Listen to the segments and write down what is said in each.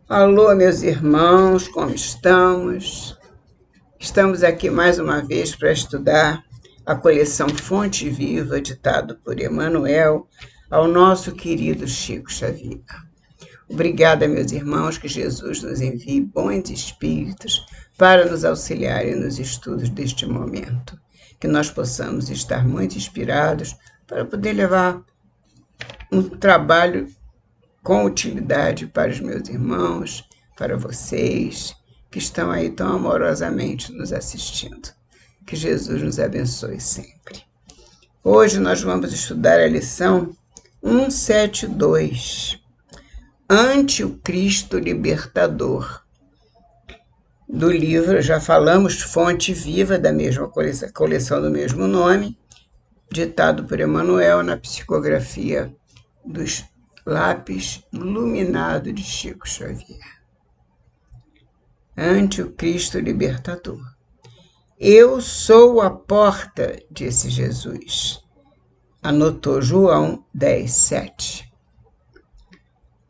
Alô, meus irmãos, como estamos? Estamos aqui mais uma vez para estudar a coleção Fonte Viva, ditado por Emmanuel, ao nosso querido Chico Xavier. Obrigada, meus irmãos, que Jesus nos envie bons espíritos para nos auxiliarem nos estudos deste momento. Que nós possamos estar muito inspirados para poder levar um trabalho com utilidade para os meus irmãos, para vocês que estão aí tão amorosamente nos assistindo. Que Jesus nos abençoe sempre. Hoje nós vamos estudar a lição 172, Ante o Cristo Libertador, do livro, já falamos, Fonte Viva, da mesma coleção do mesmo nome, ditado por Emmanuel na psicografia dos Lápis Iluminado de Chico Xavier. Ante o Cristo Libertador. Eu sou a porta, disse Jesus. Anotou João 10:7.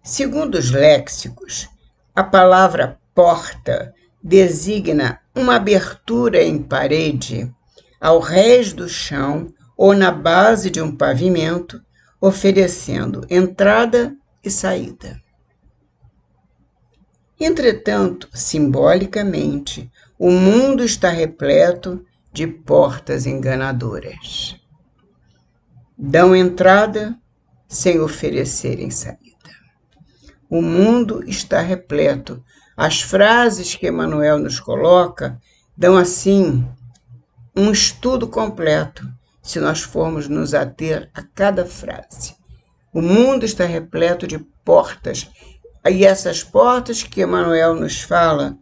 Segundo os léxicos, a palavra porta designa uma abertura em parede, ao rés do chão ou na base de um pavimento, oferecendo entrada e saída. Entretanto, simbolicamente, o mundo está repleto de portas enganadoras. Dão entrada sem oferecerem saída. O mundo está repleto. As frases que Emmanuel nos coloca dão, assim, um estudo completo, se nós formos nos ater a cada frase. O mundo está repleto de portas, e essas portas que Emmanuel nos fala,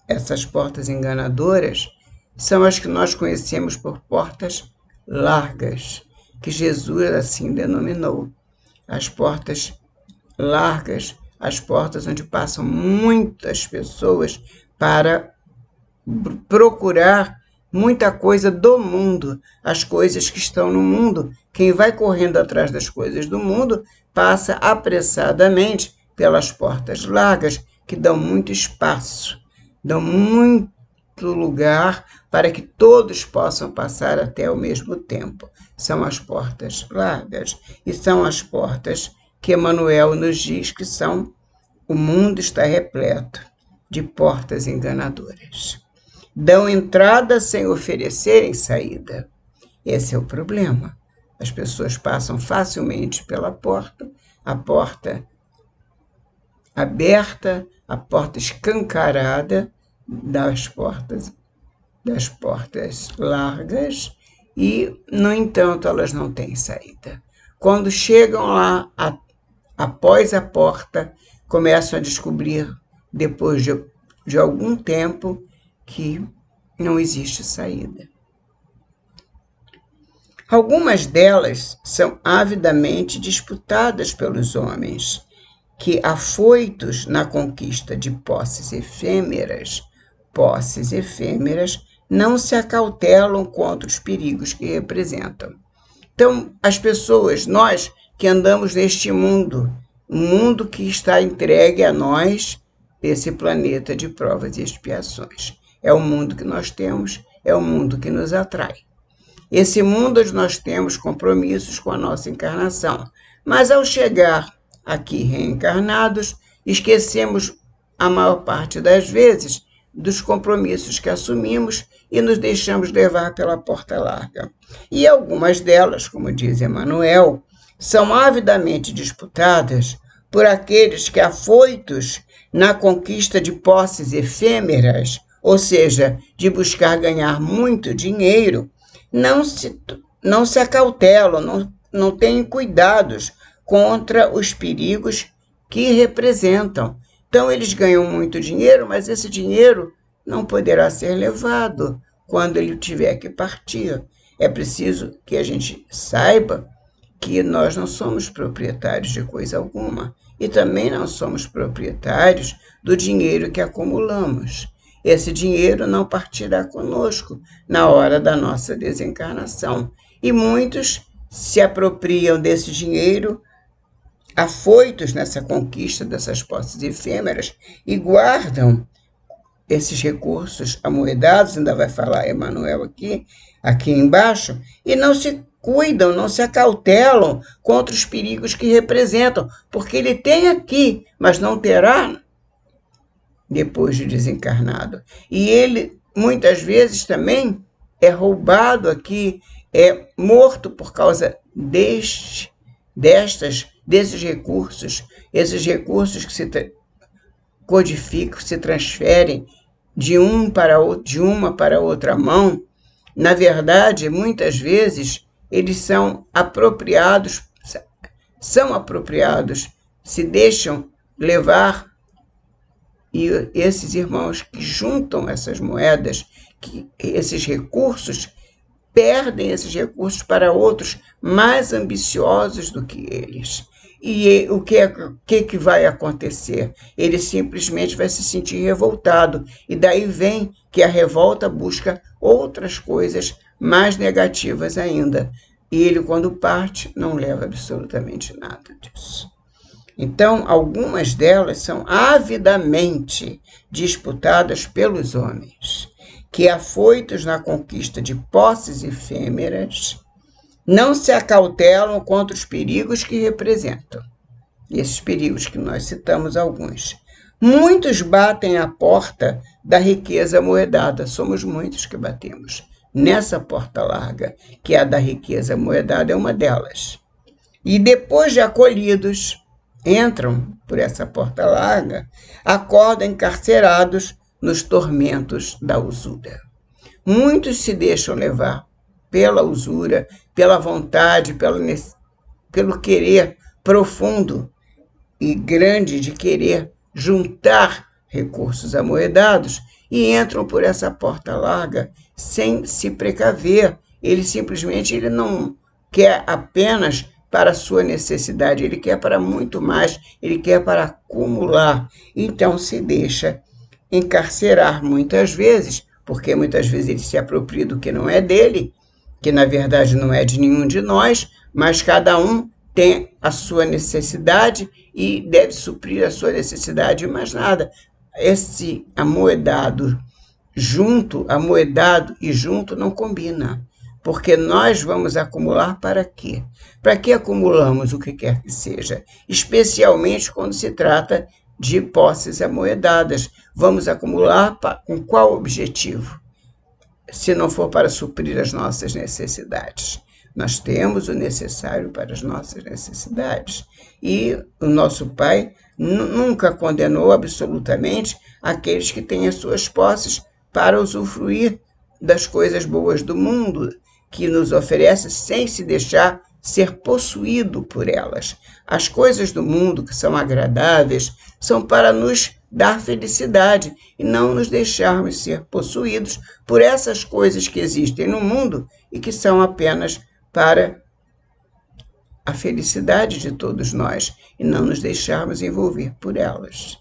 essas portas enganadoras, são as que nós conhecemos por portas largas, que Jesus assim denominou. As portas largas, as portas onde passam muitas pessoas para procurar muita coisa do mundo, as coisas que estão no mundo. Quem vai correndo atrás das coisas do mundo passa apressadamente pelas portas largas, que dão muito espaço, dão muito lugar para que todos possam passar até ao mesmo tempo. São as portas largas e são as portas que Emmanuel nos diz que são: o mundo está repleto de portas enganadoras. Dão entrada sem oferecerem saída. Esse é o problema. As pessoas passam facilmente pela porta, a porta aberta, a porta escancarada das portas largas e, no entanto, elas não têm saída. Quando chegam lá, após a porta, começam a descobrir, depois de algum tempo, que não existe saída. Algumas delas são avidamente disputadas pelos homens, que, afoitos na conquista de posses efêmeras, não se acautelam contra os perigos que representam. Então, as pessoas, nós que andamos neste mundo, um mundo que está entregue a nós, esse planeta de provas e expiações. É o mundo que nós temos, é o mundo que nos atrai. Esse mundo onde nós temos compromissos com a nossa encarnação. Mas ao chegar aqui reencarnados, esquecemos a maior parte das vezes dos compromissos que assumimos e nos deixamos levar pela porta larga. E algumas delas, como diz Emmanuel, são avidamente disputadas por aqueles que, afoitos na conquista de posses efêmeras, ou seja, de buscar ganhar muito dinheiro, não se acautelam, não têm cuidados contra os perigos que representam. Então, eles ganham muito dinheiro, mas esse dinheiro não poderá ser levado quando ele tiver que partir. É preciso que a gente saiba que nós não somos proprietários de coisa alguma e também não somos proprietários do dinheiro que acumulamos. Esse dinheiro não partirá conosco na hora da nossa desencarnação. E muitos se apropriam desse dinheiro afoitos nessa conquista dessas posses efêmeras e guardam esses recursos amoedados, ainda vai falar Emmanuel aqui embaixo, e não se cuidam, não se acautelam contra os perigos que representam, porque ele tem aqui, mas não terá depois de desencarnado. E ele, muitas vezes, também é roubado aqui, é morto por causa desses recursos, esses recursos que se codificam, se transferem de uma para outra mão. Na verdade, muitas vezes, eles são apropriados, se deixam levar, e esses irmãos que juntam essas moedas, esses recursos, perdem esses recursos para outros mais ambiciosos do que eles. E o que vai acontecer? Ele simplesmente vai se sentir revoltado. E daí vem que a revolta busca outras coisas mais negativas ainda. E ele, quando parte, não leva absolutamente nada disso. Então, algumas delas são avidamente disputadas pelos homens, que, afoitos na conquista de posses efêmeras, não se acautelam contra os perigos que representam. E esses perigos que nós citamos alguns. Muitos batem à porta da riqueza amoedada. Somos muitos que batemos nessa porta larga, que é a da riqueza amoedada, é uma delas. E depois de acolhidos, entram por essa porta larga, acordam encarcerados nos tormentos da usura. Muitos se deixam levar pela usura, pela vontade, pelo querer profundo e grande de querer juntar recursos amoedados e entram por essa porta larga sem se precaver. Ele não quer apenas para a sua necessidade, ele quer para muito mais, ele quer para acumular. Então se deixa encarcerar muitas vezes, porque muitas vezes ele se apropria do que não é dele, que na verdade não é de nenhum de nós, mas cada um tem a sua necessidade e deve suprir a sua necessidade, mais nada. Esse amoedado e junto não combina, porque nós vamos acumular para quê? Para que acumulamos o que quer que seja, especialmente quando se trata de posses amoedadas. Vamos acumular com qual objetivo? Se não for para suprir as nossas necessidades. Nós temos o necessário para as nossas necessidades. E o nosso Pai nunca condenou absolutamente aqueles que têm as suas posses para usufruir das coisas boas do mundo, que nos oferece sem se deixar ser possuído por elas. As coisas do mundo que são agradáveis são para nos dar felicidade e não nos deixarmos ser possuídos por essas coisas que existem no mundo e que são apenas para a felicidade de todos nós e não nos deixarmos envolver por elas.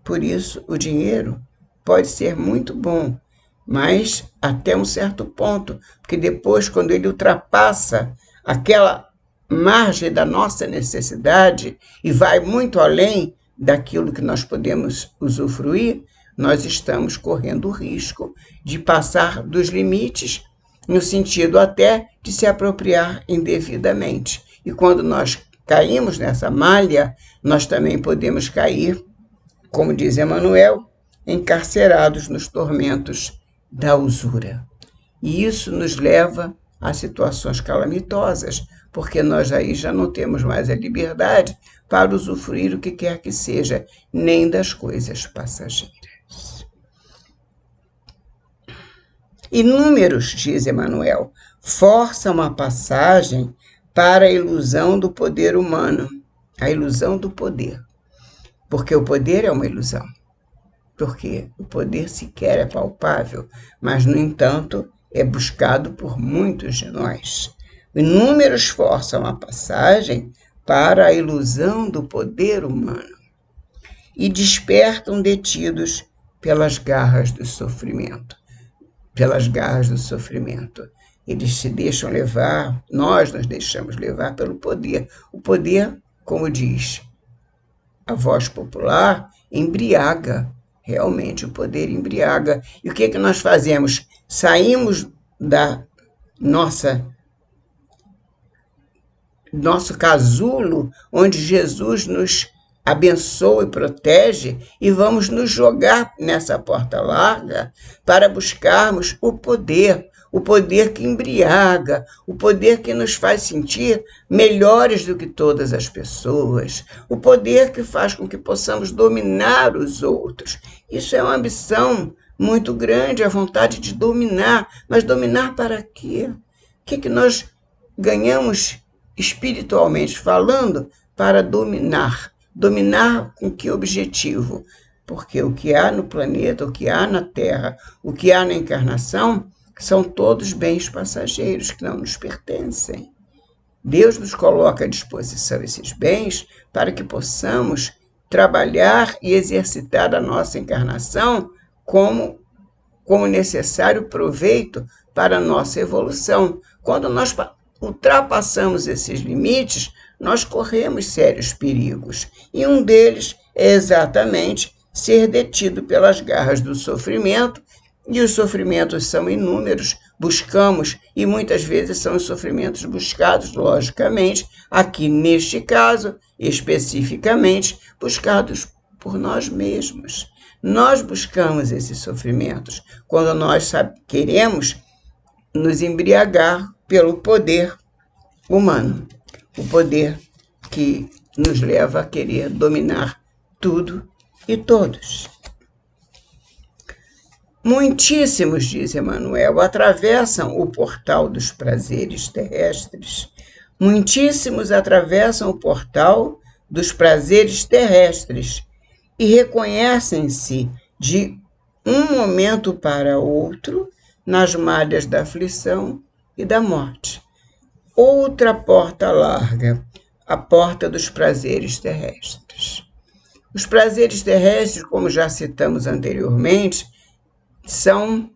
Por isso, o dinheiro pode ser muito bom, mas até um certo ponto, porque depois, quando ele ultrapassa aquela margem da nossa necessidade e vai muito além daquilo que nós podemos usufruir, nós estamos correndo o risco de passar dos limites, no sentido até de se apropriar indevidamente. E quando nós caímos nessa malha, nós também podemos cair, como diz Emmanuel, encarcerados nos tormentos da usura. E isso nos leva a situações calamitosas, porque nós aí já não temos mais a liberdade para usufruir o que quer que seja, nem das coisas passageiras. Inúmeros, diz Emmanuel, forçam a passagem para a ilusão do poder humano, a ilusão do poder, porque o poder é uma ilusão, porque o poder sequer é palpável, mas, no entanto, é buscado por muitos de nós. Inúmeros forçam a passagem para a ilusão do poder humano e despertam detidos pelas garras do sofrimento. Eles se deixam levar, nós nos deixamos levar pelo poder. O poder, como diz a voz popular, embriaga. Realmente o poder embriaga. E o que que nós fazemos? Saímos da nosso casulo, onde Jesus nos abençoa e protege, e vamos nos jogar nessa porta larga para buscarmos o poder que embriaga, o poder que nos faz sentir melhores do que todas as pessoas, o poder que faz com que possamos dominar os outros. Isso é uma ambição muito grande, a vontade de dominar, mas dominar para quê? O que nós ganhamos espiritualmente falando para dominar? Dominar com que objetivo? Porque o que há no planeta, o que há na Terra, o que há na encarnação, são todos bens passageiros que não nos pertencem. Deus nos coloca à disposição esses bens para que possamos trabalhar e exercitar a nossa encarnação como necessário proveito para a nossa evolução. Quando nós ultrapassamos esses limites, nós corremos sérios perigos. E um deles é exatamente ser detido pelas garras do sofrimento, e os sofrimentos são inúmeros, buscamos, e muitas vezes são os sofrimentos buscados, logicamente, aqui neste caso, especificamente, buscados por nós mesmos. Nós buscamos esses sofrimentos quando nós queremos nos embriagar pelo poder humano, o poder que nos leva a querer dominar tudo e todos. Muitíssimos, diz Emmanuel, atravessam o portal dos prazeres terrestres. Muitíssimos atravessam o portal dos prazeres terrestres e reconhecem-se de um momento para outro nas malhas da aflição e da morte. Outra porta larga, a porta dos prazeres terrestres. Os prazeres terrestres, como já citamos anteriormente, são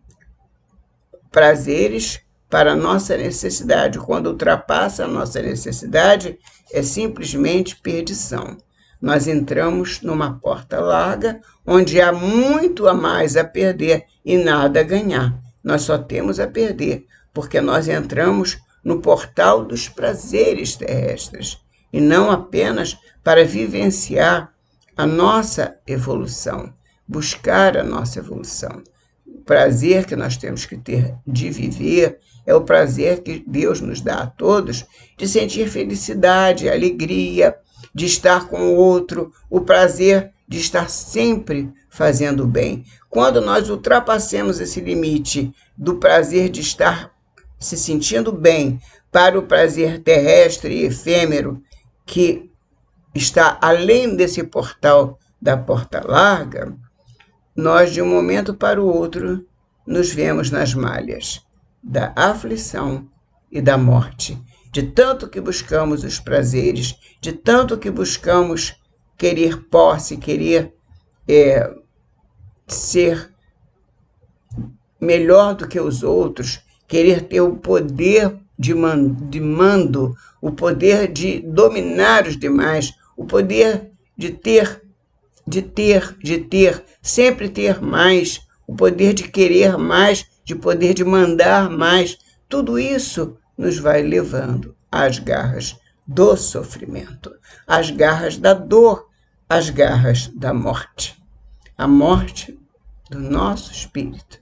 prazeres para a nossa necessidade. Quando ultrapassa a nossa necessidade, é simplesmente perdição. Nós entramos numa porta larga, onde há muito a mais a perder e nada a ganhar. Nós só temos a perder, porque nós entramos no portal dos prazeres terrestres, e não apenas para vivenciar a nossa evolução, buscar a nossa evolução. O prazer que nós temos que ter de viver é o prazer que Deus nos dá a todos, de sentir felicidade, alegria, de estar com o outro, o prazer de estar sempre fazendo o bem. Quando nós ultrapassamos esse limite do prazer de estar se sentindo bem para o prazer terrestre e efêmero, que está além desse portal da porta larga, nós, de um momento para o outro, nos vemos nas malhas da aflição e da morte, de tanto que buscamos os prazeres, de tanto que buscamos querer posse, querer ser melhor do que os outros, querer ter o poder de mando, o poder de dominar os demais, o poder de ter, sempre ter mais, o poder de querer mais, de poder de mandar mais. Tudo isso nos vai levando às garras do sofrimento, às garras da dor, às garras da morte. A morte do nosso espírito,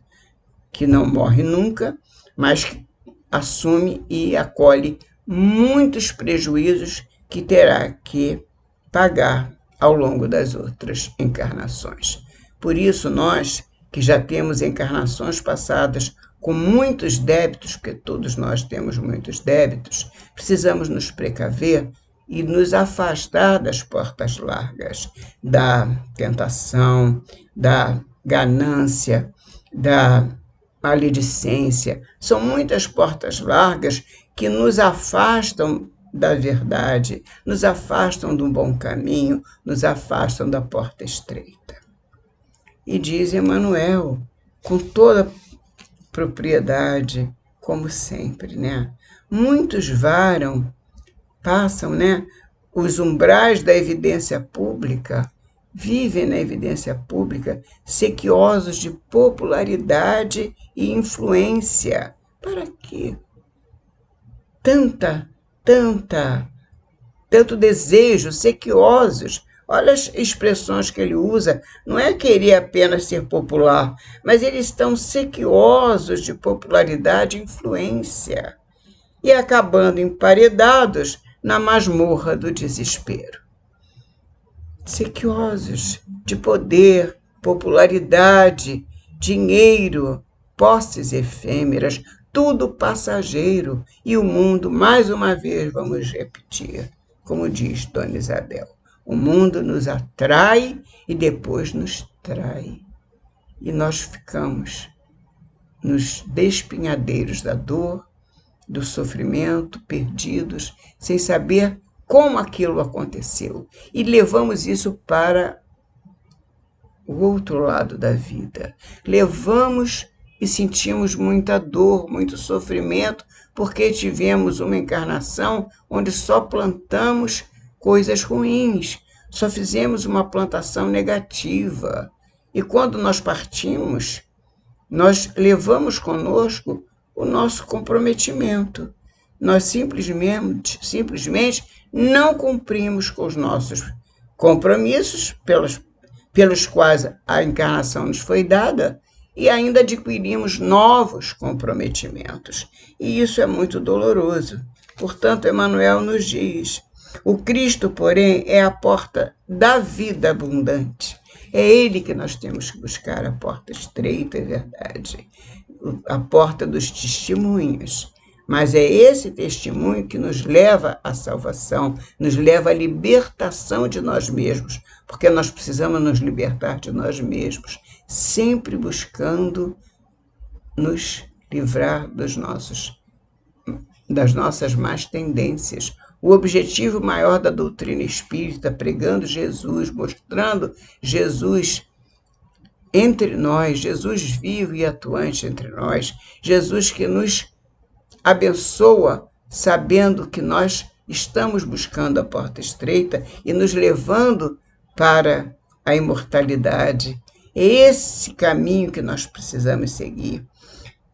que não morre nunca, mas que assume e acolhe muitos prejuízos que terá que pagar ao longo das outras encarnações. Por isso, nós, que já temos encarnações passadas com muitos débitos, porque todos nós temos muitos débitos, precisamos nos precaver e nos afastar das portas largas, da tentação, da ganância, da maledicência. São muitas portas largas que nos afastam da verdade, nos afastam do bom caminho, nos afastam da porta estreita. E diz Emmanuel, com toda propriedade, como sempre, né? Muitos passam, né? os umbrais da evidência pública, vivem na evidência pública sequiosos de popularidade e influência. Para quê? Tanto desejo, sequiosos. Olha as expressões que ele usa. Não é querer apenas ser popular, mas eles estão sequiosos de popularidade e influência e acabando emparedados na masmorra do desespero. Sequiosos de poder, popularidade, dinheiro, posses efêmeras, tudo passageiro, e o mundo, mais uma vez, vamos repetir, como diz Dona Isabel, o mundo nos atrai e depois nos trai. E nós ficamos nos despenhadeiros da dor, do sofrimento, perdidos, sem saber como aquilo aconteceu. E levamos isso para o outro lado da vida. Levamos e sentimos muita dor, muito sofrimento, porque tivemos uma encarnação onde só plantamos coisas ruins, só fizemos uma plantação negativa. E quando nós partimos, nós levamos conosco o nosso comprometimento. Nós simplesmente não cumprimos com os nossos compromissos pelos quais a encarnação nos foi dada e ainda adquirimos novos comprometimentos. E isso é muito doloroso. Portanto, Emmanuel nos diz: o Cristo, porém, é a porta da vida abundante. É Ele que nós temos que buscar, a porta estreita, é verdade, a porta dos testemunhos. Mas é esse testemunho que nos leva à salvação, nos leva à libertação de nós mesmos, porque nós precisamos nos libertar de nós mesmos, sempre buscando nos livrar das nossas más tendências. O objetivo maior da doutrina espírita, pregando Jesus, mostrando Jesus entre nós, Jesus vivo e atuante entre nós, Jesus que nos abençoa, sabendo que nós estamos buscando a porta estreita e nos levando para a imortalidade. É esse caminho que nós precisamos seguir.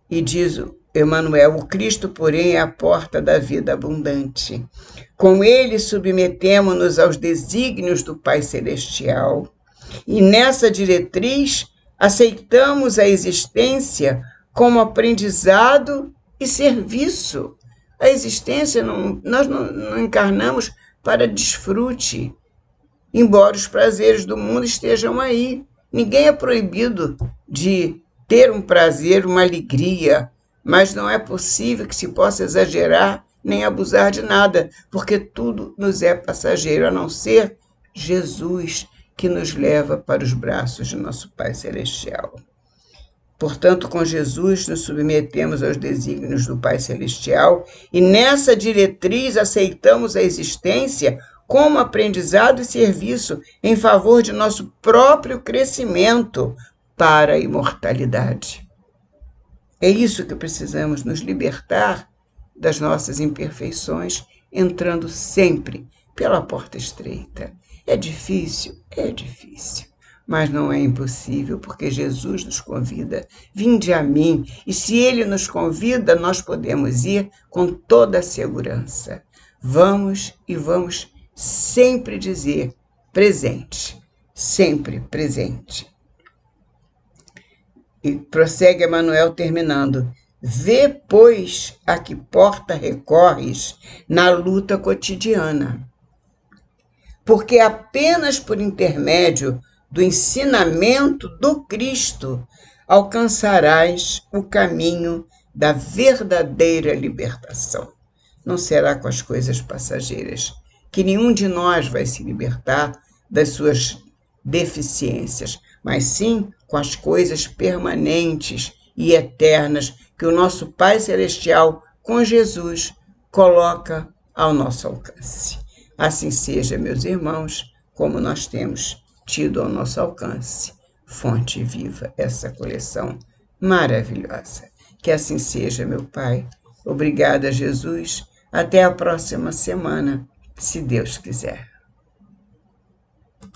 E diz Emmanuel: o Cristo, porém, é a porta da vida abundante. Com ele submetemo-nos aos desígnios do Pai Celestial. E nessa diretriz aceitamos a existência como aprendizado e serviço. A existência, nós não encarnamos para desfrute, embora os prazeres do mundo estejam aí. Ninguém é proibido de ter um prazer, uma alegria, mas não é possível que se possa exagerar nem abusar de nada, porque tudo nos é passageiro, a não ser Jesus, que nos leva para os braços de nosso Pai Celestial. Portanto, com Jesus nos submetemos aos desígnios do Pai Celestial e nessa diretriz aceitamos a existência como aprendizado e serviço em favor de nosso próprio crescimento para a imortalidade. É isso que precisamos, nos libertar das nossas imperfeições, entrando sempre pela porta estreita. É difícil, mas não é impossível, porque Jesus nos convida: vinde a mim, e se Ele nos convida, nós podemos ir com toda a segurança. Vamos sempre dizer presente, sempre presente. E prossegue Emmanuel terminando: vê, pois, a que porta recorres na luta cotidiana. Porque apenas por intermédio do ensinamento do Cristo alcançarás o caminho da verdadeira libertação. Não será com as coisas passageiras, que nenhum de nós vai se libertar das suas deficiências, mas sim com as coisas permanentes e eternas que o nosso Pai Celestial, com Jesus, coloca ao nosso alcance. Assim seja, meus irmãos, como nós temos tido ao nosso alcance, Fonte Viva, essa coleção maravilhosa. Que assim seja, meu Pai. Obrigada, Jesus. Até a próxima semana. se Deus quiser.